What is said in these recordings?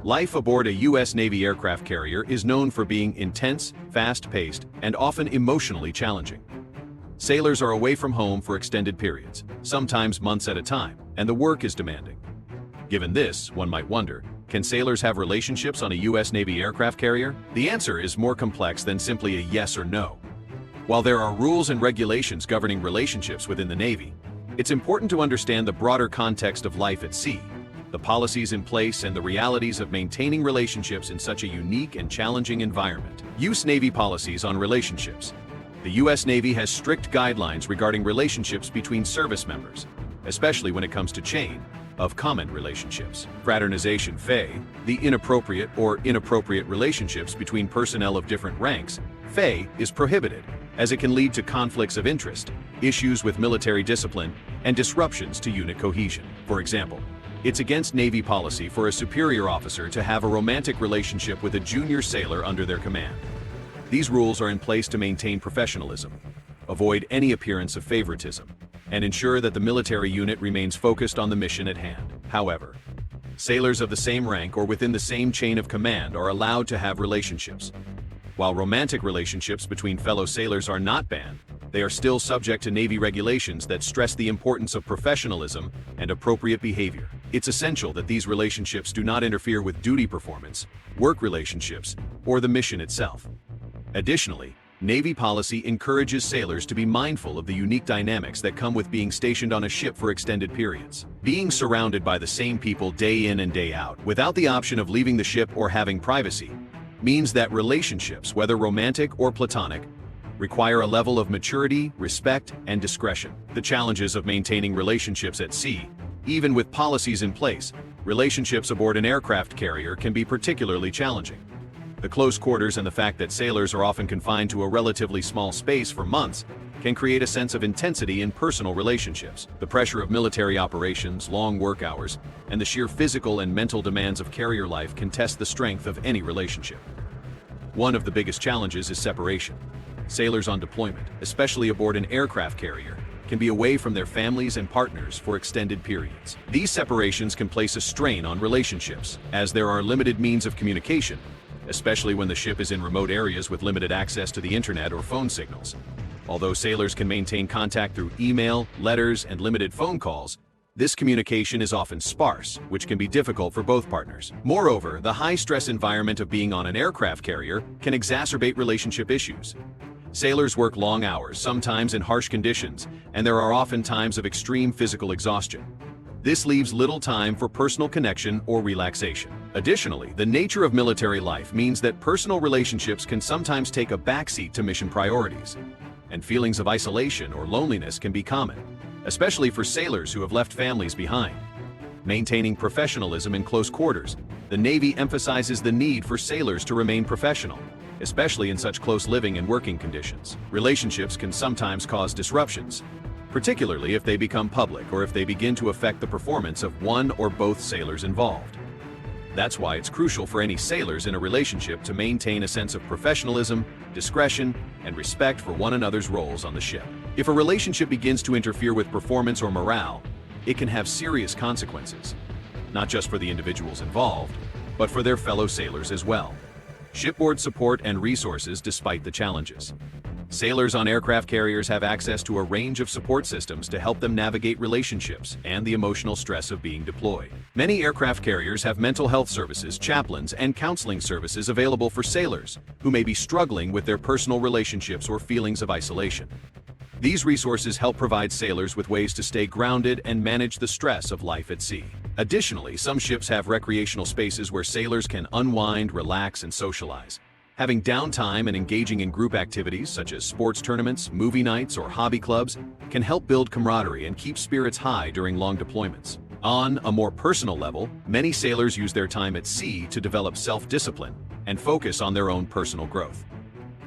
Life aboard a U.S. Navy aircraft carrier is known for being intense, fast-paced, and often emotionally challenging. Sailors are away from home for extended periods, sometimes months at a time, and the work is demanding. Given this, one might wonder, can sailors have relationships on a U.S. Navy aircraft carrier? The answer is more complex than simply a yes or no. While there are rules and regulations governing relationships within the Navy, it's important to understand the broader context of life at sea, the policies in place, and the realities of maintaining relationships in such a unique and challenging environment. U.S. Navy policies on relationships. The U.S. Navy has strict guidelines regarding relationships between service members, especially when it comes to chain of command relationships. Fraternization (FA), the inappropriate or inappropriate relationships between personnel of different ranks, FA, is prohibited, as it can lead to conflicts of interest, issues with military discipline, and disruptions to unit cohesion. For example, it's against Navy policy for a superior officer to have a romantic relationship with a junior sailor under their command. These rules are in place to maintain professionalism, avoid any appearance of favoritism, and ensure that the military unit remains focused on the mission at hand. However, sailors of the same rank or within the same chain of command are allowed to have relationships. While romantic relationships between fellow sailors are not banned, they are still subject to Navy regulations that stress the importance of professionalism and appropriate behavior. It's essential that these relationships do not interfere with duty performance, work relationships, or the mission itself. Additionally, Navy policy encourages sailors to be mindful of the unique dynamics that come with being stationed on a ship for extended periods. Being surrounded by the same people day in and day out, without the option of leaving the ship or having privacy, means that relationships, whether romantic or platonic, require a level of maturity, respect, and discretion. The challenges of maintaining relationships at sea, even with policies in place, relationships aboard an aircraft carrier can be particularly challenging. The close quarters and the fact that sailors are often confined to a relatively small space for months can create a sense of intensity in personal relationships. The pressure of military operations, long work hours, and the sheer physical and mental demands of carrier life can test the strength of any relationship. One of the biggest challenges is separation. Sailors on deployment, especially aboard an aircraft carrier, can be away from their families and partners for extended periods. These separations can place a strain on relationships, as there are limited means of communication, especially when the ship is in remote areas with limited access to the internet or phone signals. Although sailors can maintain contact through email, letters, and limited phone calls, this communication is often sparse, which can be difficult for both partners. Moreover, the high-stress environment of being on an aircraft carrier can exacerbate relationship issues. Sailors work long hours, sometimes in harsh conditions, and there are often times of extreme physical exhaustion. This leaves little time for personal connection or relaxation. Additionally, the nature of military life means that personal relationships can sometimes take a backseat to mission priorities, and feelings of isolation or loneliness can be common, especially for sailors who have left families behind. Maintaining professionalism in close quarters, the Navy emphasizes the need for sailors to remain professional, especially in such close living and working conditions. Relationships can sometimes cause disruptions, particularly if they become public or if they begin to affect the performance of one or both sailors involved. That's why it's crucial for any sailors in a relationship to maintain a sense of professionalism, discretion, and respect for one another's roles on the ship. If a relationship begins to interfere with performance or morale, it can have serious consequences, not just for the individuals involved, but for their fellow sailors as well. Shipboard support and resources despite the challenges. Sailors on aircraft carriers have access to a range of support systems to help them navigate relationships and the emotional stress of being deployed. Many aircraft carriers have mental health services, chaplains, and counseling services available for sailors who may be struggling with their personal relationships or feelings of isolation. These resources help provide sailors with ways to stay grounded and manage the stress of life at sea. Additionally, some ships have recreational spaces where sailors can unwind, relax, and socialize. Having downtime and engaging in group activities such as sports tournaments, movie nights, or hobby clubs can help build camaraderie and keep spirits high during long deployments. On a more personal level, many sailors use their time at sea to develop self-discipline and focus on their own personal growth.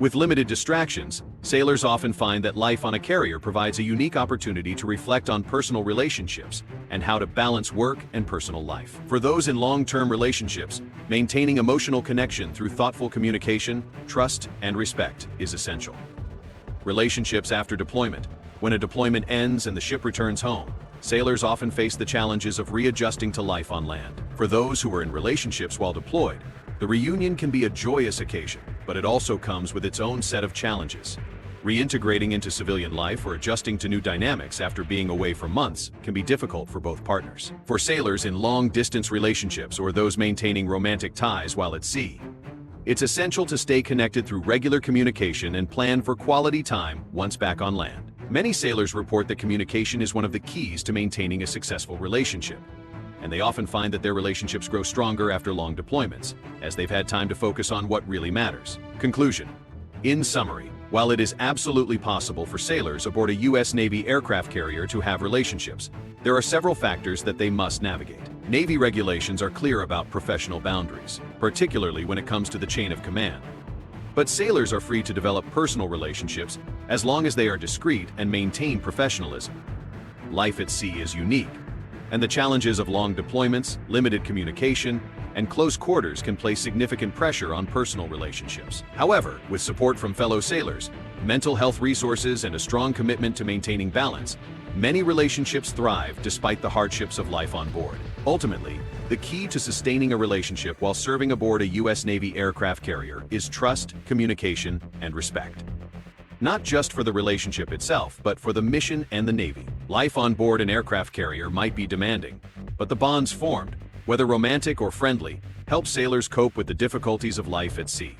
With limited distractions, sailors often find that life on a carrier provides a unique opportunity to reflect on personal relationships and how to balance work and personal life. For those in long-term relationships, maintaining emotional connection through thoughtful communication, trust, and respect is essential. Relationships after deployment. When a deployment ends and the ship returns home, sailors often face the challenges of readjusting to life on land. For those who are in relationships while deployed, the reunion can be a joyous occasion, but it also comes with its own set of challenges. Reintegrating into civilian life or adjusting to new dynamics after being away for months can be difficult for both partners. For sailors in long-distance relationships or those maintaining romantic ties while at sea, it's essential to stay connected through regular communication and plan for quality time once back on land. Many sailors report that communication is one of the keys to maintaining a successful relationship, and they often find that their relationships grow stronger after long deployments, as they've had time to focus on what really matters. Conclusion. In summary, while it is absolutely possible for sailors aboard a U.S. Navy aircraft carrier to have relationships, there are several factors that they must navigate. Navy regulations are clear about professional boundaries, particularly when it comes to the chain of command. But sailors are free to develop personal relationships as long as they are discreet and maintain professionalism. Life at sea is unique, and the challenges of long deployments, limited communication, and close quarters can place significant pressure on personal relationships. However, with support from fellow sailors, mental health resources, and a strong commitment to maintaining balance, many relationships thrive despite the hardships of life on board. Ultimately, the key to sustaining a relationship while serving aboard a U.S. Navy aircraft carrier is trust, communication, and respect. Not just for the relationship itself, but for the mission and the Navy. Life on board an aircraft carrier might be demanding, but the bonds formed, whether romantic or friendly, help sailors cope with the difficulties of life at sea.